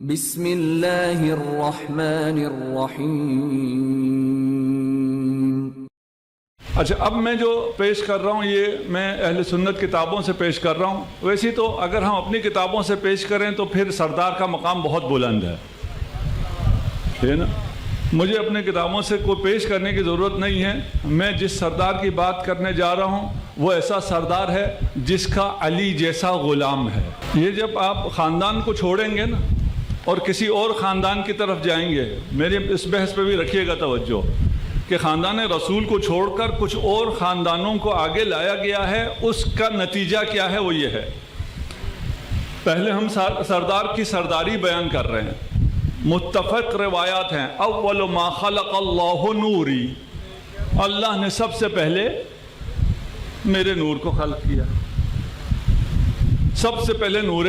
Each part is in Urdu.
بسم اللہ الرحمن الرحیم۔ اچھا، اب میں جو پیش کر رہا ہوں یہ میں اہل سنت کتابوں سے پیش کر رہا ہوں۔ ویسے تو اگر ہم اپنی کتابوں سے پیش کریں تو پھر سردار کا مقام بہت بلند ہے نا۔ مجھے اپنی کتابوں سے کوئی پیش کرنے کی ضرورت نہیں ہے۔ میں جس سردار کی بات کرنے جا رہا ہوں وہ ایسا سردار ہے جس کا علی جیسا غلام ہے۔ یہ جب آپ خاندان کو چھوڑیں گے نا اور کسی اور خاندان کی طرف جائیں گے، میری اس بحث پہ بھی رکھیے گا توجہ کہ خاندان رسول کو چھوڑ کر کچھ اور خاندانوں کو آگے لایا گیا ہے، اس کا نتیجہ کیا ہے وہ یہ ہے۔ پہلے ہم سردار کی سرداری بیان کر رہے ہیں۔ متفق روایات ہیں، اول ما خلق اللہ نوری، اللہ نے سب سے پہلے میرے نور کو خلق کیا۔ سب سے پہلے نور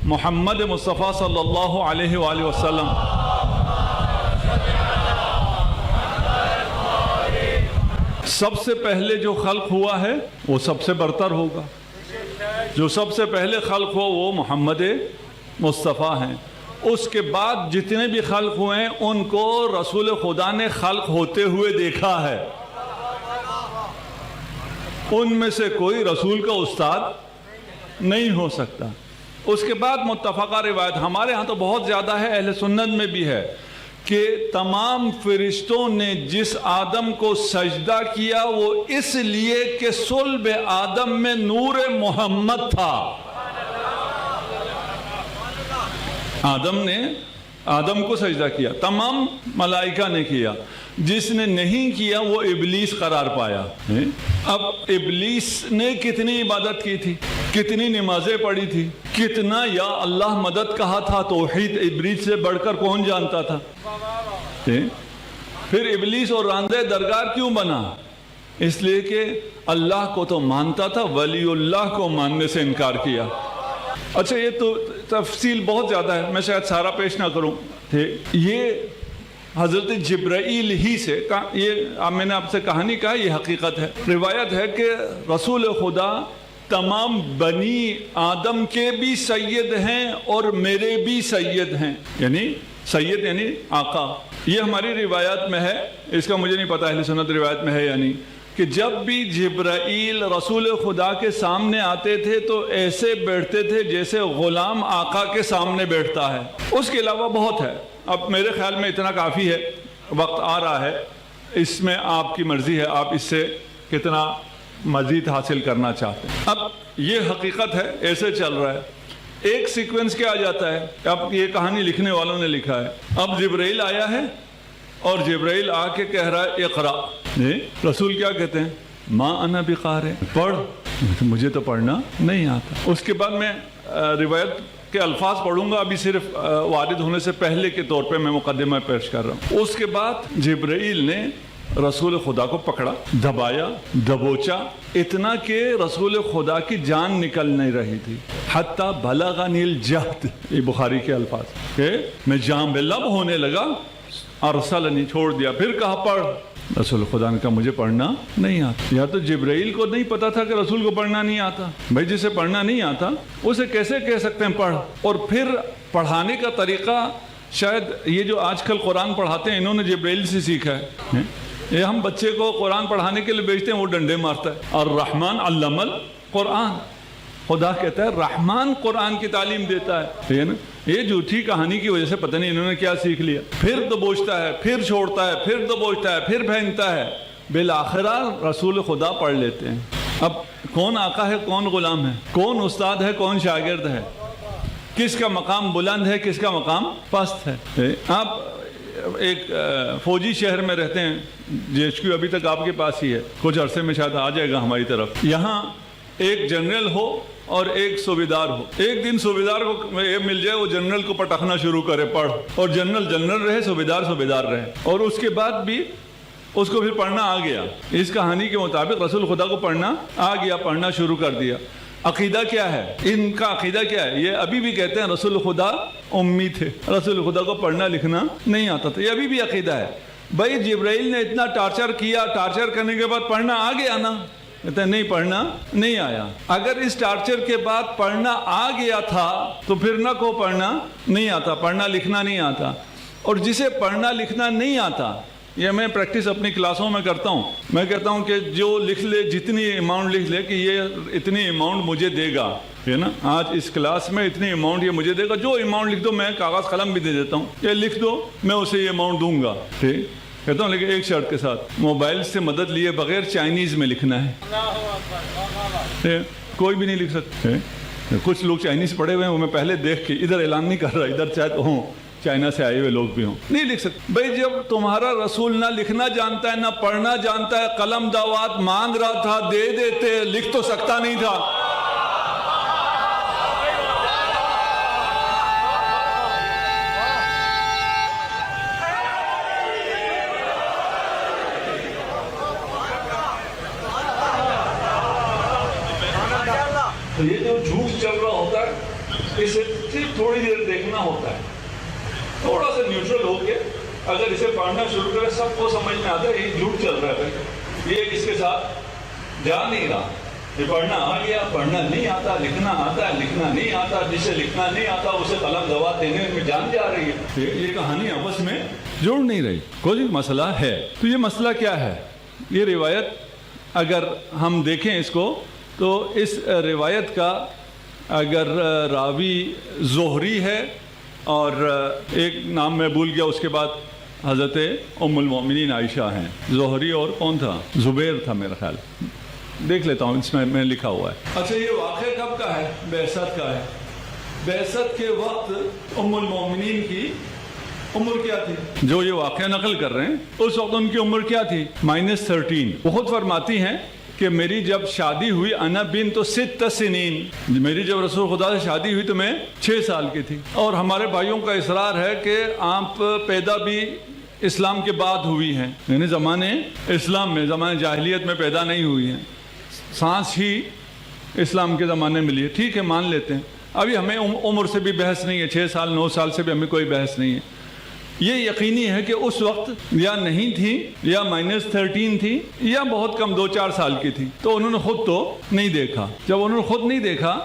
محمد مصطفیٰ صلی اللہ علیہ وآلہ وسلم۔ سب سے پہلے جو خلق ہوا ہے وہ سب سے برتر ہوگا۔ جو سب سے پہلے خلق ہوا وہ محمد مصطفیٰ ہیں۔ اس کے بعد جتنے بھی خلق ہوئے ہیں ان کو رسول خدا نے خلق ہوتے ہوئے دیکھا ہے۔ ان میں سے کوئی رسول کا استاد نہیں ہو سکتا۔ اس کے بعد متفقہ روایت ہمارے ہاں تو بہت زیادہ ہے، اہل سنت میں بھی ہے، کہ تمام فرشتوں نے جس آدم کو سجدہ کیا وہ اس لیے کہ صلب آدم میں نور محمد تھا۔ آدم نے آدم کو سجدہ کیا، تمام ملائکہ نے کیا، جس نے نہیں کیا وہ ابلیس قرار پایا۔ اب ابلیس نے کتنی عبادت کی تھی، کتنی نمازیں پڑھی تھی، کتنا یا اللہ مدد کہا تھا، توحید ابلیس سے بڑھ کر کون جانتا تھا؟ پھر ابلیس اور راندہ درگار کیوں بنا؟ اس لیے کہ اللہ کو تو مانتا تھا، ولی اللہ کو ماننے سے انکار کیا۔ اچھا، یہ تو تفصیل بہت زیادہ ہے، میں شاید سارا پیش نہ کروں۔ یہ حضرت جبرائیل ہی سے یہ میں نے آپ سے کہانی کہا، یہ حقیقت ہے۔ روایت ہے کہ رسول خدا تمام بنی آدم کے بھی سید ہیں اور میرے بھی سید ہیں، یعنی سید یعنی آقا۔ یہ ہماری روایات میں ہے، اس کا مجھے نہیں پتا اہل سنت روایت میں ہے یا نہیں، کہ جب بھی جبرائیل رسول خدا کے سامنے آتے تھے تو ایسے بیٹھتے تھے جیسے غلام آقا کے سامنے بیٹھتا ہے۔ اس کے علاوہ بہت ہے، اب میرے خیال میں اتنا کافی ہے، وقت آ رہا ہے، اس میں آپ کی مرضی ہے، آپ اس سے کتنا مزید حاصل کرنا چاہتے ہیں۔ اب یہ حقیقت ہے، ایسے چل رہا ہے۔ ایک سیکوینس کیا آ جاتا ہے، اب یہ کہانی لکھنے والوں نے لکھا ہے، اب جبرائیل آیا ہے اور جبرائیل آ کے کہہ رہا ہے اقرا۔ رسول کیا کہتے ہیں؟ ما انا بقارئ، پڑھ۔ مجھے تو پڑھنا نہیں آتا۔ اس کے بعد میں روایت کے الفاظ پڑھوں گا، ابھی صرف وارد ہونے سے پہلے کے طور پہ میں مقدمہ پیش کر رہا ہوں۔ اس کے بعد جبرائیل نے رسول خدا کو پکڑا، دبایا، دبوچا، اتنا کہ رسول خدا کی جان نکل نہیں رہی تھی۔ حتی بلغنی الجہد، یہ بخاری کے الفاظ، کہ میں جان بے لب ہونے لگا، ارسلنی، چھوڑ دیا، پھر کہا پڑھ۔ رسول خدا نے کہا مجھے پڑھنا نہیں آتا۔ یا تو جبرائیل کو نہیں پتا تھا کہ رسول کو پڑھنا نہیں آتا، بھائی جسے پڑھنا نہیں آتا اسے کیسے کہہ سکتے ہیں پڑھ؟ اور پھر پڑھانے کا طریقہ شاید یہ جو آج کل قرآن پڑھاتے ہیں انہوں نے جبرائیل سے سیکھا ہے۔ یہ ہم بچے کو قرآن پڑھانے کے لیے بھیجتے ہیں، وہ ڈنڈے مارتا ہے۔ الرحمن علم القرآن، خدا کہتا ہے رحمان قرآن کی تعلیم دیتا ہے نا۔ یہ جھوٹی کہانی کی وجہ سے پتہ نہیں انہوں نے کیا سیکھ لیا، پھر دبوچتا ہے، پھر چھوڑتا ہے، پھر دبوچتا ہے، پھر پھینکتا ہے، بالآخرہ رسول خدا پڑھ لیتے ہیں۔ اب کون آقا ہے، کون غلام ہے، کون استاد ہے، کون شاگرد ہے، کس کا مقام بلند ہے، کس کا مقام پست ہے؟ آپ ایک فوجی شہر میں رہتے ہیں، JHQ ابھی تک آپ کے پاس ہی ہے، کچھ عرصے میں شاید آ جائے گا ہماری طرف۔ یہاں ایک جنرل ہو اور ایک صوبیدار ہو، ایک دن صوبیدار کو یہ مل جائے وہ جنرل کو پٹخنا شروع کرے، پڑھ، اور جنرل رہے، صوبیدار رہے، اور اس کے بعد بھی اس کو پھر پڑھنا آ گیا۔ اس کہانی کے مطابق رسول خدا کو پڑھنا آ گیا، پڑھنا شروع کر دیا۔ عقیدہ کیا ہے ان کا؟ عقیدہ کیا ہے؟ یہ ابھی بھی کہتے ہیں رسول خدا امی تھے، رسول خدا کو پڑھنا لکھنا نہیں آتا تھا، یہ ابھی بھی عقیدہ ہے۔ بھائی جبرائیل نے اتنا ٹارچر کیا، ٹارچر کرنے کے بعد پڑھنا آ گیا نا، کہتے ہیں نہیں پڑھنا نہیں آیا. اگر اس ٹارچر کے بعد پڑھنا آ گیا تھا تو پھر نہ کو پڑھنا نہیں آتا, پڑھنا لکھنا نہیں آتا. اور جسے پڑھنا لکھنا نہیں آتا, یہ میں پریکٹس اپنی کلاسوں میں کرتا ہوں, میں کہتا ہوں کہ جو لکھ لے, جتنی اماؤنٹ لکھ لے کہ یہ اتنی اماؤنٹ مجھے دے گا, ہے نا, آج اس کلاس میں اتنی اماؤنٹ یہ مجھے دے گا, جو اماؤنٹ لکھ دو میں کاغذ قلم بھی دے دیتا ہوں, یہ لکھ دو میں اسے یہ اماؤنٹ دوں گا. ٹھیک کہتا ہوں, لیکن ایک شرط کے ساتھ, موبائل سے مدد لیے بغیر چائنیز میں لکھنا ہے. کوئی بھی نہیں لکھ سکتے. کچھ لوگ چائنیز پڑھے ہوئے ہیں, وہ میں پہلے دیکھ کے, ادھر اعلان نہیں کر رہا, ادھر شاید ہوں چائنا سے آئے ہوئے لوگ بھی ہوں, نہیں لکھ سکتے. بھائی جب تمہارا رسول نہ لکھنا جانتا ہے نہ پڑھنا جانتا ہے, قلم دعوات مانگ رہا تھا, دے دیتے, لکھ تو سکتا نہیں تھا. تو یہ جو جھوٹ چل رہا ہوتا ہے اسے صرف تھوڑی دیر دیکھنا ہوتا ہے, تھوڑا سا نیوٹرل ہو کے اگر اسے پڑھنا شروع کرے سب کو سمجھ میں آتا ہے یہ جھوٹ چل رہا ہے, یہ اس کے ساتھ جا نہیں رہا. یہ پڑھنا آ گیا, پڑھنا نہیں آتا, لکھنا آتا ہے, لکھنا نہیں آتا, جسے لکھنا نہیں آتا اسے قلم دعوات دینے میں جان جا رہی ہے. یہ کہانی آپس میں جوڑ نہیں رہی, کوئی مسئلہ ہے. تو یہ مسئلہ کیا ہے؟ یہ روایت اگر ہم دیکھیں اس کو تو اس روایت کا اگر راوی زہری ہے اور ایک نام میں بھول گیا, اس کے بعد حضرت ام المؤمنین عائشہ ہیں. زہری اور کون تھا؟ زبیر تھا میرا خیال, دیکھ لیتا ہوں اس میں لکھا ہوا ہے. اچھا یہ واقعہ کب کا ہے؟ بعثت کا ہے. بعثت کے وقت ام المؤمنین کی عمر کیا تھی؟ جو یہ واقعہ نقل کر رہے ہیں اس وقت ان کی عمر کیا تھی؟ -13. وہ خود فرماتی ہیں کہ میری جب شادی ہوئی انا بنت 6 سنین, میری جب رسول خدا سے شادی ہوئی تو میں 6 سال کی تھی. اور ہمارے بھائیوں کا اصرار ہے کہ آپ پیدا بھی اسلام کے بعد ہوئی ہیں, یعنی زمانے اسلام میں, زمانے جاہلیت میں پیدا نہیں ہوئی ہیں, سانس ہی اسلام کے زمانے میں لیے. ٹھیک ہے مان لیتے ہیں, ابھی ہمیں عمر سے بھی بحث نہیں ہے, 6 سال 9 سال سے بھی ہمیں کوئی بحث نہیں ہے. یہ یقینی ہے کہ اس وقت یا نہیں تھی یا -13 تھی یا بہت کم 2-4 سال کی تھی. تو انہوں نے خود تو نہیں دیکھا. جب انہوں نے خود نہیں دیکھا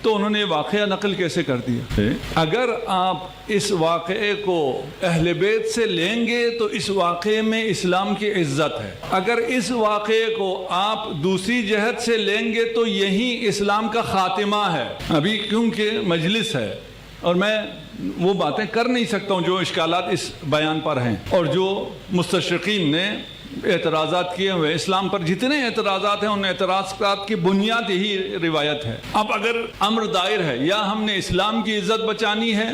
تو انہوں نے واقعہ نقل کیسے کر دیا؟ اگر آپ اس واقعے کو اہل بیت سے لیں گے تو اس واقعے میں اسلام کی عزت ہے. اگر اس واقعے کو آپ دوسری جہت سے لیں گے تو یہی اسلام کا خاتمہ ہے. ابھی کیونکہ مجلس ہے اور میں وہ باتیں کر نہیں سکتا ہوں جو اشکالات اس بیان پر ہیں اور جو مستشرقین نے اعتراضات کیے ہوئے. اسلام پر جتنے اعتراضات ہیں ان اعتراضات کی بنیاد یہی روایت ہے. اب اگر امر دائر ہے, یا ہم نے اسلام کی عزت بچانی ہے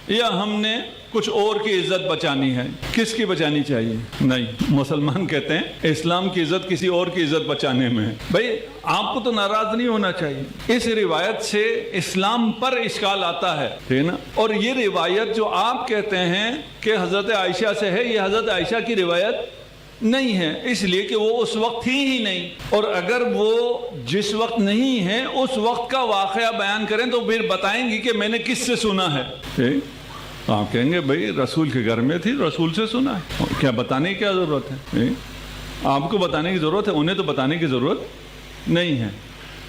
یا ہم نے کچھ اور کی عزت بچانی ہے, کس کی بچانی چاہیے؟ نہیں, مسلمان کہتے ہیں اسلام کی عزت کسی اور کی عزت بچانے میں ہے. بھائی آپ کو تو ناراض نہیں ہونا چاہیے, اس روایت سے اسلام پر اشکال آتا ہے نا. اور یہ روایت جو آپ کہتے ہیں کہ حضرت عائشہ سے ہے, یہ حضرت عائشہ کی روایت نہیں ہے, اس لیے کہ وہ اس وقت تھی ہی نہیں. اور اگر وہ جس وقت نہیں ہے اس وقت کا واقعہ بیان کریں تو پھر بتائیں گی کہ میں نے کس سے سنا ہے. آپ کہیں گے بھئی رسول کے گھر میں تھی, رسول سے سنا ہے, کیا بتانے کی کیا ضرورت ہے؟ آپ کو بتانے کی ضرورت ہے, انہیں تو بتانے کی ضرورت نہیں ہے.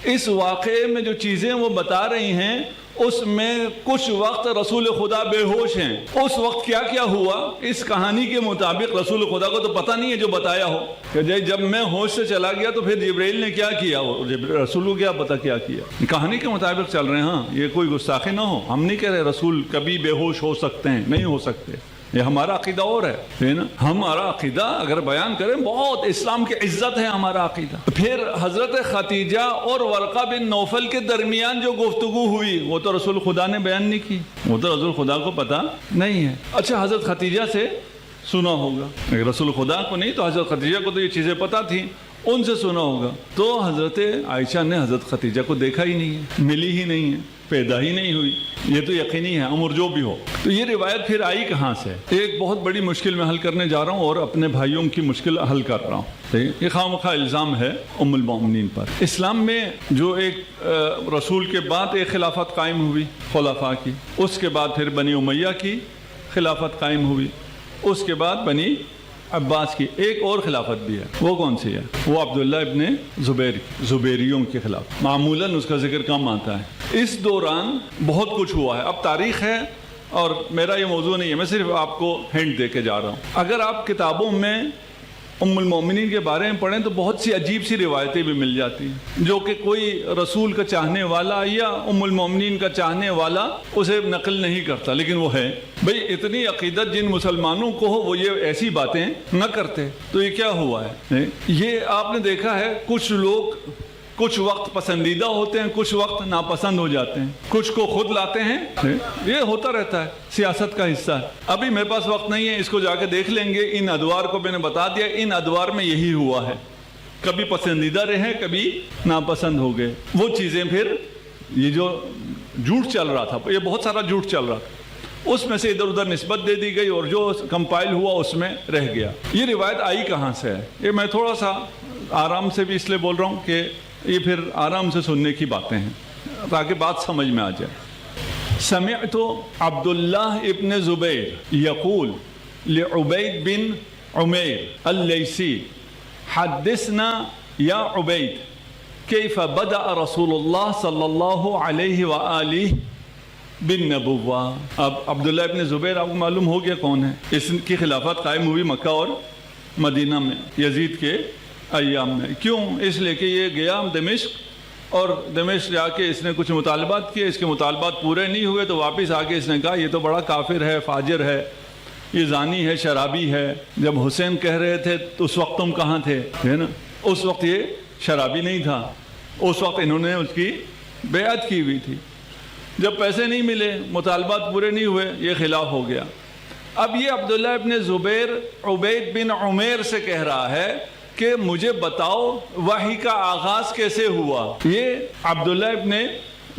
اس واقعے میں جو چیزیں وہ بتا رہی ہیں اس میں کچھ وقت رسول خدا بے ہوش ہیں. اس وقت کیا کیا ہوا اس کہانی کے مطابق رسول خدا کو تو پتہ نہیں ہے جو بتایا ہو کہ جب میں ہوش سے چلا گیا تو پھر جبرائیل نے کیا کیا, رسول کو کیا پتہ کیا کیا. کہانی کے مطابق چل رہے ہیں. ہاں یہ کوئی گستاخی نہ ہو, ہم نہیں کہہ رہے رسول کبھی بے ہوش ہو سکتے ہیں, نہیں ہو سکتے, یہ ہمارا عقیدہ اور ہے نا. ہمارا عقیدہ اگر بیان کریں بہت اسلام کی عزت ہے ہمارا عقیدہ. پھر حضرت خدیجہ اور ورقہ بن نوفل کے درمیان جو گفتگو ہوئی وہ تو رسول خدا نے بیان نہیں کی, وہ تو رسول خدا کو پتہ نہیں ہے. اچھا حضرت خدیجہ سے سنا ہوگا, اگر رسول خدا کو نہیں تو حضرت خدیجہ کو تو یہ چیزیں پتہ تھیں, ان سے سنا ہوگا. تو حضرت عائشہ نے حضرت خدیجہ کو دیکھا ہی نہیں ہے, ملی ہی نہیں ہے, پیدا ہی نہیں ہوئی, یہ تو یقینی ہے عمر جو بھی ہو. تو یہ روایت پھر آئی کہاں سے؟ ایک بہت بڑی مشکل میں حل کرنے جا رہا ہوں اور اپنے بھائیوں کی مشکل حل کر رہا ہوں. یہ خواہ الزام ہے ام المؤمنین پر. اسلام میں جو ایک رسول کے بعد ایک خلافت قائم ہوئی خلفاء کی, اس کے بعد پھر بنی امیہ کی خلافت قائم ہوئی, اس کے بعد بنی عباس کی ایک اور خلافت بھی ہے. وہ کون سی ہے؟ وہ عبداللہ ابن زبیر، زبیریوں کے خلاف. معمولاً اس کا ذکر کم آتا ہے. اس دوران بہت کچھ ہوا ہے. اب تاریخ ہے اور میرا یہ موضوع نہیں ہے، میں صرف آپ کو ہنٹ دے کے جا رہا ہوں. اگر آپ کتابوں میں ام المومنین کے بارے میں پڑھیں تو بہت سی عجیب سی روایتیں بھی مل جاتی ہیں جو کہ کوئی رسول کا چاہنے والا یا ام المومنین کا چاہنے والا اسے نقل نہیں کرتا، لیکن وہ ہے. بھئی اتنی عقیدت جن مسلمانوں کو ہو وہ یہ ایسی باتیں نہ کرتے، تو یہ کیا ہوا ہے؟ یہ آپ نے دیکھا ہے کچھ لوگ کچھ وقت پسندیدہ ہوتے ہیں، کچھ وقت ناپسند ہو جاتے ہیں، کچھ کو خود لاتے ہیں. یہ ہوتا رہتا ہے، سیاست کا حصہ ہے. ابھی میرے پاس وقت نہیں ہے، اس کو جا کے دیکھ لیں گے. ان ادوار کو میں نے بتا دیا، ان ادوار میں یہی ہوا ہے. کبھی پسندیدہ رہے، کبھی ناپسند ہو گئے. وہ چیزیں پھر یہ جو جھوٹ چل رہا تھا، یہ بہت سارا جھوٹ چل رہا تھا، اس میں سے ادھر ادھر نسبت دے دی گئی اور جو کمپائل ہوا اس میں رہ گیا. یہ روایت آئی کہاں سے ہے؟ یہ میں تھوڑا سا آرام سے بھی اس لیے بول رہا ہوں کہ یہ پھر آرام سے سننے کی باتیں ہیں تاکہ بات سمجھ میں آ جائے. سمعت عبداللہ ابن زبیر یقول لعبید بن عمیر اللیثی حدثنا یا عبید کیف بدأ رسول اللہ صلی اللہ علیہ وآلہ بالنبوہ. اب عبداللہ ابن زبیر آپ کو معلوم ہو گیا کون ہے. اس کی خلافت قائم ہوئی مکہ اور مدینہ میں یزید کے ایام میں. کیوں؟ اس لیے کہ یہ گیا دمشق اور دمشق جا کے اس نے کچھ مطالبات کیے، اس کے مطالبات پورے نہیں ہوئے تو واپس آ کے اس نے کہا یہ تو بڑا کافر ہے، فاجر ہے، یہ زانی ہے، شرابی ہے. جب حسین کہہ رہے تھے تو اس وقت تم کہاں تھے؟ ہے نا، اس وقت یہ شرابی نہیں تھا، اس وقت انہوں نے اس کی بیعت کی ہوئی تھی. جب پیسے نہیں ملے، مطالبات پورے نہیں ہوئے، یہ خلاف ہو گیا. اب یہ عبداللہ ابن زبیر عبید بن عمیر سے کہہ رہا ہے کہ مجھے بتاؤ وحی کا آغاز کیسے ہوا. یہ عبداللہ ابن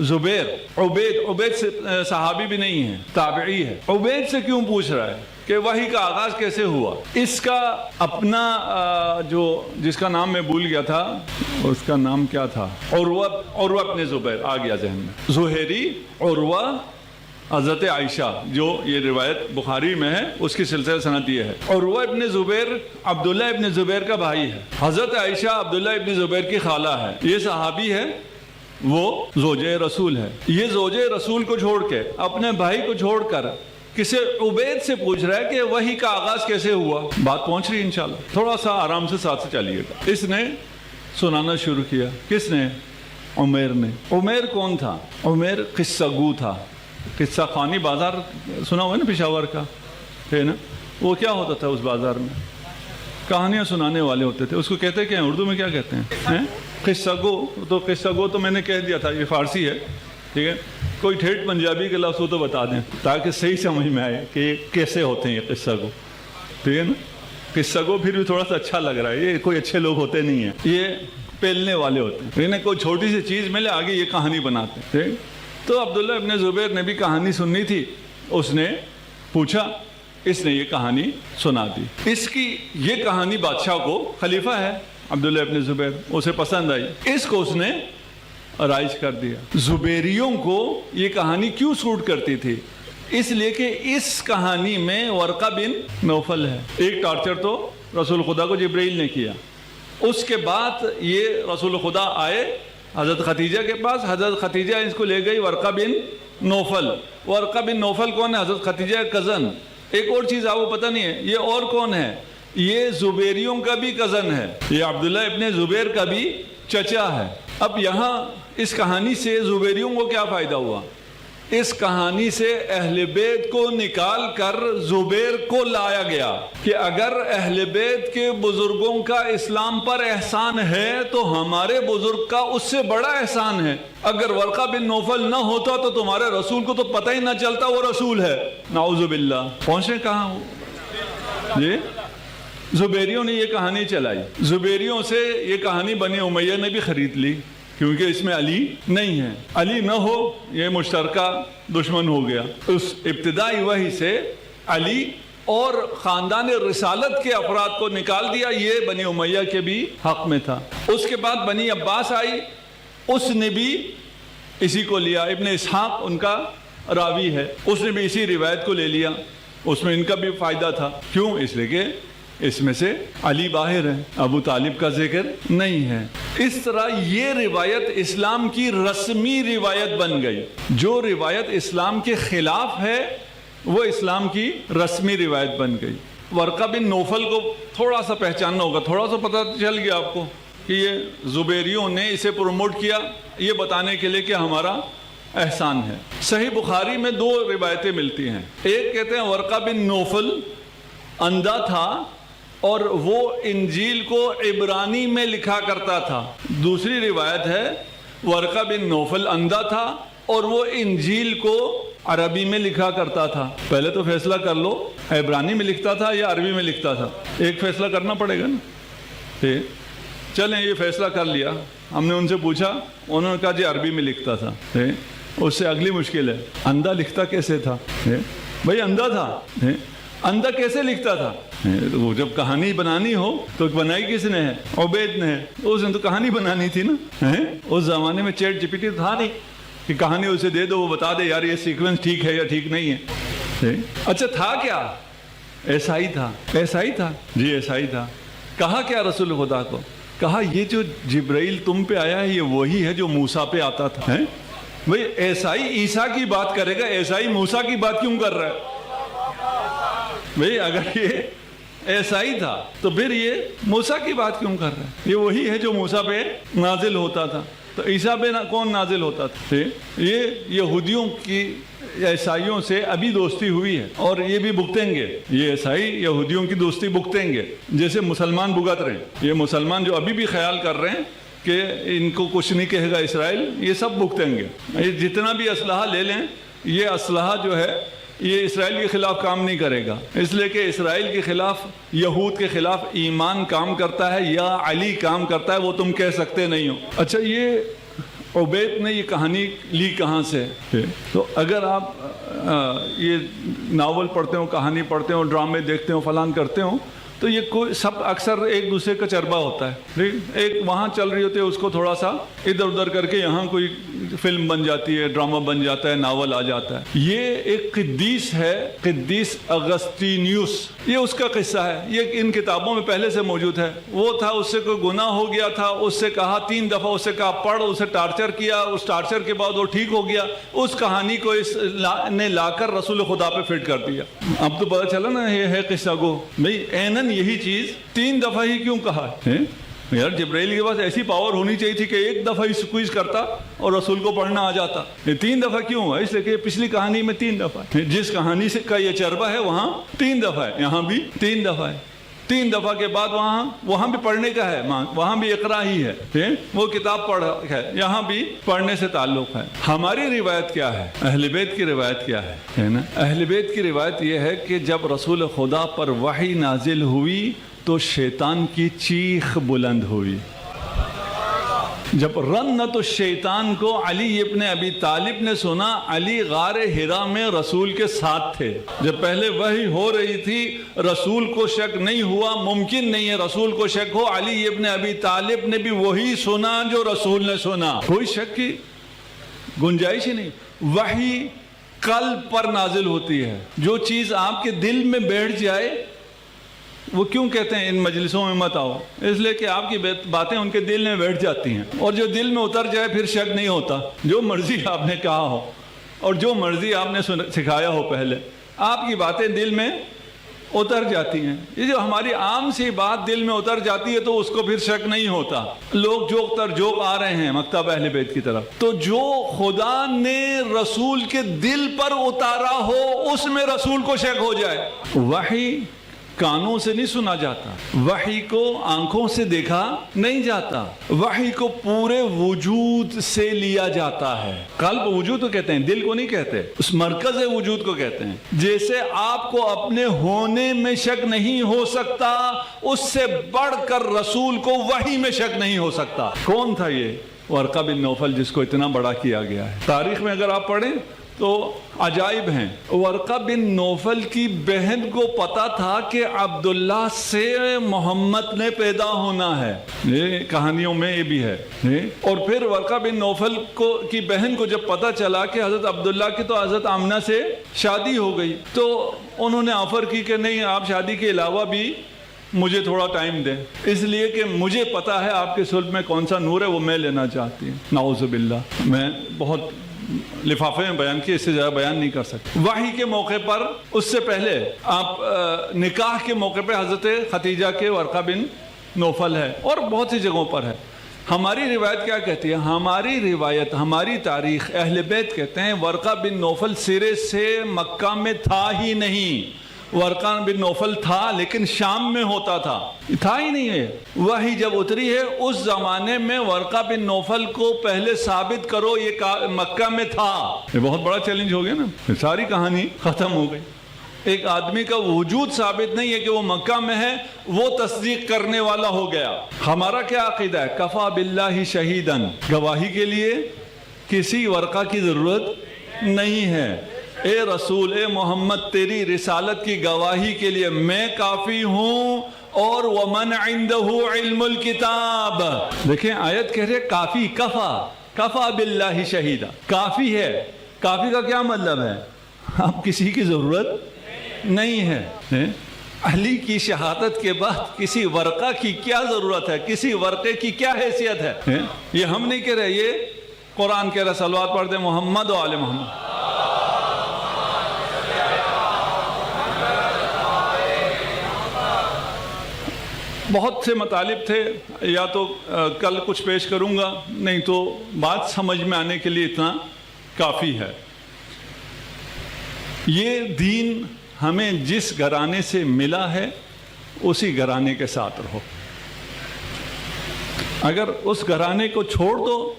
زبیر عبید سے صحابی بھی نہیں ہے، تابعی ہے. عبید سے کیوں پوچھ رہا ہے کہ وحی کا آغاز کیسے ہوا؟ اس کا اپنا جس کا نام میں بھول گیا تھا، اس کا نام کیا تھا؟ عروہ ابن زبیر آ گیا ذہن میں. زہری عروہ حضرت عائشہ، جو یہ روایت بخاری میں ہے، اس کی سلسلہ سند یہ ہے. عروہ ابن زبیر عبداللہ ابن زبیر کا بھائی ہے. حضرت عائشہ عبداللہ ابن زبیر کی خالہ ہے. یہ صحابی ہے، وہ زوجہ رسول ہے. یہ زوجہ رسول کو چھوڑ کے، اپنے بھائی کو چھوڑ کر کسی عبید سے پوچھ رہا ہے کہ وحی کا آغاز کیسے ہوا. بات پہنچ رہی ہے انشاءاللہ. تھوڑا سا آرام سے ساتھ سے چلیے گا. اس نے سنانا شروع کیا. کس نے؟ عمیر نے. عمیر کون تھا؟ عمیر قصہ گو تھا. قصہ خوانی بازار سنا ہوا ہے نا پشاور کا، ہے نا. وہ کیا ہوتا تھا اس بازار میں؟ کہانیاں سنانے والے ہوتے تھے. اس کو کہتے کیا ہیں اردو میں؟ کیا کہتے ہیں؟ قصہ گو. تو قصہ گو تو میں نے کہہ دیا تھا، یہ فارسی ہے، ٹھیک ہے. کوئی ٹھیٹ پنجابی کے لفظ ہو تو بتا دیں تاکہ صحیح سمجھ میں آئے کہ کیسے ہوتے ہیں یہ قصہ گو، ٹھیک ہے نا. قصہ گو پھر بھی تھوڑا سا اچھا لگ رہا ہے. یہ کوئی اچھے لوگ ہوتے نہیں ہیں، یہ پیلنے والے ہوتے ہیں. انہیں کوئی چھوٹی سی چیز ملے آگے یہ کہانی بناتے ہیں، ٹھیک. تو عبداللہ ابن زبیر نے بھی کہانی سننی تھی. اس نے پوچھا، اس نے یہ کہانی سنا دی. اس کی یہ کہانی بادشاہ کو، خلیفہ ہے عبداللہ ابن زبیر، اسے پسند آئی. اس کو اس نے رائج کر دیا. زبیریوں کو یہ کہانی کیوں سوٹ کرتی تھی؟ اس لیے کہ اس کہانی میں ورقہ بن نوفل ہے. ایک ٹارچر تو رسول خدا کو جبرائیل نے کیا. اس کے بعد یہ رسول خدا آئے حضرت خدیجہ کے پاس. حضرت خدیجہ اس کو لے گئی ورقہ بن نوفل. ورقہ بن نوفل کون ہے؟ حضرت خدیجہ کزن. ایک اور چیز آپ کو پتہ نہیں ہے، یہ اور کون ہے؟ یہ زبیریوں کا بھی کزن ہے. یہ عبداللہ ابن زبیر کا بھی چچا ہے. اب یہاں اس کہانی سے زبیریوں کو کیا فائدہ ہوا؟ اس کہانی سے اہل بیت کو نکال کر زبیر کو لایا گیا کہ اگر اہل بیت کے بزرگوں کا اسلام پر احسان ہے تو ہمارے بزرگ کا اس سے بڑا احسان ہے. اگر ورقہ بن نوفل نہ ہوتا تو تمہارے رسول کو تو پتہ ہی نہ چلتا وہ رسول ہے. نعوذ باللہ. پہنچے کہاں ہو جی؟ زبیریوں نے یہ کہانی چلائی. زبیریوں سے یہ کہانی بنی امیہ نے بھی خرید لی کیونکہ اس میں علی نہیں ہے. علی نہ ہو یہ مشترکہ دشمن ہو گیا. اس ابتدائی وحی سے علی اور خاندان رسالت کے افراد کو نکال دیا. یہ بنی امیہ کے بھی حق میں تھا. اس کے بعد بنی عباس آئی، اس نے بھی اسی کو لیا. ابن اسحاق ان کا راوی ہے، اس نے بھی اسی روایت کو لے لیا. اس میں ان کا بھی فائدہ تھا. کیوں؟ اس لیے کہ اس میں سے علی باہر ہے، ابو طالب کا ذکر نہیں ہے۔ اس طرح یہ روایت اسلام کی رسمی روایت بن گئی۔ جو روایت اسلام کے خلاف ہے وہ اسلام کی رسمی روایت بن گئی۔ ورقہ بن نوفل کو تھوڑا سا پہچاننا ہوگا، تھوڑا سا پتہ چل گیا آپ کو کہ یہ زبیریوں نے اسے پروموٹ کیا یہ بتانے کے لیے کہ ہمارا احسان ہے۔ صحیح بخاری میں 2 روایتیں ملتی ہیں۔ ایک کہتے ہیں ورقہ بن نوفل اندھا تھا اور وہ انجیل کو عبرانی میں لکھا کرتا تھا۔ دوسری روایت ہے ورقہ بن نوفل اندھا تھا اور وہ انجیل کو عربی میں لکھا کرتا تھا۔ پہلے تو فیصلہ کر لو عبرانی میں لکھتا تھا یا عربی میں لکھتا تھا، ایک فیصلہ کرنا پڑے گا نا۔ چلیں یہ فیصلہ کر لیا، ہم نے ان سے پوچھا، انہوں نے کہا جی عربی میں لکھتا تھا۔ اس سے اگلی مشکل ہے اندھا لکھتا کیسے تھا؟ بھائی اندھا تھا، اندھا کیسے لکھتا تھا؟ وہ جب کہانی بنانی ہو تو بنائی کس نے ہے؟ عبید نے ہے۔ اس نے تو کہانی بنانی تھی نا۔ اس زمانے میں چیٹ جی پی ٹی تھا نہیں کہ کہانی اسے دے دو وہ بتا دے یار یہ سیکوینس ٹھیک ہے یا ٹھیک نہیں ہے۔ اچھا تھا کیا؟ ایسا ہی تھا، ایسا ہی تھا، جی ایسا ہی تھا۔ کہا کیا رسول خدا کو؟ کہا یہ جو جبرائیل تم پہ آیا ہے یہ وہی ہے جو موسیٰ پہ آتا تھا۔ بھئی عیسائی عیسیٰ کی بات کرے گا، عیسائی موسیٰ کی بات کیوں کر رہا ہے؟ بھئی اگر یہ عیسائی تھا تو پھر یہ موسیٰ کی بات کیوں کر رہا ہے؟ یہ وہی ہے جو موسیٰ پہ نازل ہوتا تھا۔ تو عیسیٰ پہ کون نازل ہوتا تھا؟ یہ یہودیوں کی عیسائیوں سے ابھی دوستی ہوئی ہے اور یہ بھی بھگتیں گے، یہ عیسائی یہودیوں کی دوستی بھگتیں گے جیسے مسلمان بھگت رہے ہیں۔ یہ مسلمان جو ابھی بھی خیال کر رہے ہیں کہ ان کو کچھ نہیں کہے گا اسرائیل، یہ سب بھگتیں گے۔ یہ جتنا بھی اسلحہ لے لیں یہ اسلحہ جو ہے یہ اسرائیل کے خلاف کام نہیں کرے گا، اس لیے کہ اسرائیل کے خلاف، یہود کے خلاف ایمان کام کرتا ہے یا علی کام کرتا ہے، وہ تم کہہ سکتے نہیں ہو۔ اچھا یہ عبید نے یہ کہانی لی کہاں سے؟ تو اگر آپ یہ ناول پڑھتے ہو، کہانی پڑھتے ہو، ڈرامے دیکھتے ہو، فلان کرتے ہو تو یہ کوئی سب اکثر ایک دوسرے کا چربہ ہوتا ہے۔ ایک وہاں چل رہی ہوتی ہے اس کو تھوڑا سا ادھر ادھر کر کے یہاں کوئی فلم بن جاتی ہے، ڈرامہ بن جاتا ہے، ناول آ جاتا ہے۔ یہ ایک قدیس ہے، قدیس اگسطینیوس، یہ اس کا قصہ ہے، یہ ان کتابوں میں پہلے سے موجود ہے۔ وہ تھا، اس سے کوئی گناہ ہو گیا تھا، اس سے کہا 3 دفعہ اس سے کہا پڑھ، اسے ٹارچر کیا، اس ٹارچر کے بعد وہ ٹھیک ہو گیا۔ اس کہانی کو اس نے لا کر رسول خدا پہ فٹ کر دیا۔ اب تو پتہ چلا نا یہ ہے قصہ کو، بھئی اینن یہی چیز 3 دفعہ ہی کیوں کہا ہے؟ یار جبرائیل کے پاس ایسی پاور ہونی چاہیے تھی کہ 1 دفعہ ہی سکویز کرتا اور رسول کو پڑھنا آ جاتا۔ یہ 3 دفعہ کیوں ہوا؟ اس لیے کہ پچھلی کہانی میں 3 دفعہ ہے، جس کہانی سے کا یہ چربہ ہے وہاں 3 دفعہ ہے، یہاں بھی 3 دفعہ ہے۔ 3 دفعہ کے بعد وہاں بھی پڑھنے کا ہے، وہاں بھی اقرا ہی ہے، وہ کتاب پڑھ ہے، یہاں بھی پڑھنے سے تعلق ہے۔ ہماری روایت کیا ہے؟ اہل بیت کی روایت کیا ہے نا؟ اہل بیت کی روایت یہ ہے کہ جب رسول خدا پر وحی نازل ہوئی تو شیطان کی چیخ بلند ہوئی۔ جب رنت الشیطان کو علی ابن ابی طالب نے سنا، علی غار حرا میں رسول کے ساتھ تھے، جب پہلے وحی ہو رہی تھی، رسول کو شک نہیں ہوا، ممکن نہیں ہے رسول کو شک ہو، علی ابن ابی طالب نے بھی وہی سنا جو رسول نے سنا، کوئی شک کی گنجائش ہی نہیں۔ وحی قلب پر نازل ہوتی ہے، جو چیز آپ کے دل میں بیٹھ جائے، وہ کیوں کہتے ہیں ان مجلسوں میں مت آؤ؟ اس لیے کہ آپ کی باتیں ان کے دل میں بیٹھ جاتی ہیں، اور جو دل میں اتر جائے پھر شک نہیں ہوتا۔ جو مرضی آپ نے کہا ہو اور جو مرضی آپ نے سکھایا ہو، پہلے آپ کی باتیں دل میں اتر جاتی ہیں۔ یہ جو ہماری عام سی بات دل میں اتر جاتی ہے تو اس کو پھر شک نہیں ہوتا۔ لوگ جوک تر جوک آ رہے ہیں مکتب اہل بیت کی طرف، تو جو خدا نے رسول کے دل پر اتارا ہو اس میں رسول کو شک ہو جائے۔ وحی کانوں سے نہیں سنا جاتا، وحی کو آنکھوں سے دیکھا نہیں جاتا، وحی کو پورے وجود سے لیا جاتا ہے۔ قلب وجود کو کہتے ہیں، دل کو نہیں کہتے، اس مرکز وجود کو کہتے ہیں۔ جیسے آپ کو اپنے ہونے میں شک نہیں ہو سکتا، اس سے بڑھ کر رسول کو وحی میں شک نہیں ہو سکتا۔ کون تھا یہ ورقہ بن نوفل جس کو اتنا بڑا کیا گیا ہے؟ تاریخ میں اگر آپ پڑھیں تو عجائب ہیں۔ ورقہ بن نوفل کی بہن کو پتا تھا کہ عبداللہ سے محمد نے پیدا ہونا ہے، یہ کہانیوں میں یہ بھی ہے۔ اور پھر ورقہ بن نوفل کی بہن کو جب پتا چلا کہ حضرت عبداللہ کی تو حضرت آمنہ سے شادی ہو گئی، تو انہوں نے آفر کی کہ نہیں، آپ شادی کے علاوہ بھی مجھے تھوڑا ٹائم دیں، اس لیے کہ مجھے پتا ہے آپ کے صلب میں کون سا نور ہے، وہ میں لینا چاہتی ہوں۔ نعوذ باللہ، میں بہت لفافے میں بیان کیا، اس سے زیادہ بیان نہیں کر سکتے۔ وحی کے موقع پر، اس سے پہلے آپ نکاح کے موقع پہ حضرت خدیجہ کے ورقہ بن نوفل ہے، اور بہت سی جگہوں پر ہے۔ ہماری روایت کیا کہتی ہے؟ ہماری روایت، ہماری تاریخ، اہل بیت کہتے ہیں ورقہ بن نوفل سرے سے مکہ میں تھا ہی نہیں۔ ورقہ بن نوفل تھا لیکن شام میں ہوتا تھا ہی نہیں ہے۔ وحی جب اتری ہے اس زمانے میں ورقہ بن نوفل کو پہلے ثابت کرو یہ مکہ میں تھا۔ یہ بہت بڑا چیلنج ہو گیا نا، ساری کہانی ختم ہو گئی۔ ایک آدمی کا وجود ثابت نہیں ہے کہ وہ مکہ میں ہے، وہ تصدیق کرنے والا ہو گیا۔ ہمارا کیا عقیدہ ہے؟ کفا باللہ شہیدن، گواہی کے لیے کسی ورقہ کی ضرورت نہیں ہے۔ اے رسول، اے محمد، تیری رسالت کی گواہی کے لیے میں کافی ہوں، اور ومن عنده علم الکتاب۔ دیکھیں آیت کہہ رہے کافی، کفا باللہ شہیدہ، کافی ہے۔ کافی کا کیا مطلب ہے؟ اب کسی کی ضرورت نہیں ہے۔ علی کی شہادت کے بعد کسی ورقہ کی کیا ضرورت ہے؟ کسی ورقے کی کیا حیثیت ہے؟ یہ ہم نہیں کہہ رہے، یہ قرآن کہہ رہا۔ صلوات پڑھتے محمد و آل محمد۔ بہت سے مطالب تھے، یا تو کل کچھ پیش کروں گا، نہیں تو بات سمجھ میں آنے کے لیے اتنا کافی ہے۔ یہ دین ہمیں جس گھرانے سے ملا ہے اسی گھرانے کے ساتھ رہو۔ اگر اس گھرانے کو چھوڑ دو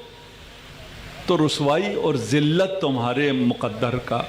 تو رسوائی اور ذلت تمہارے مقدر کا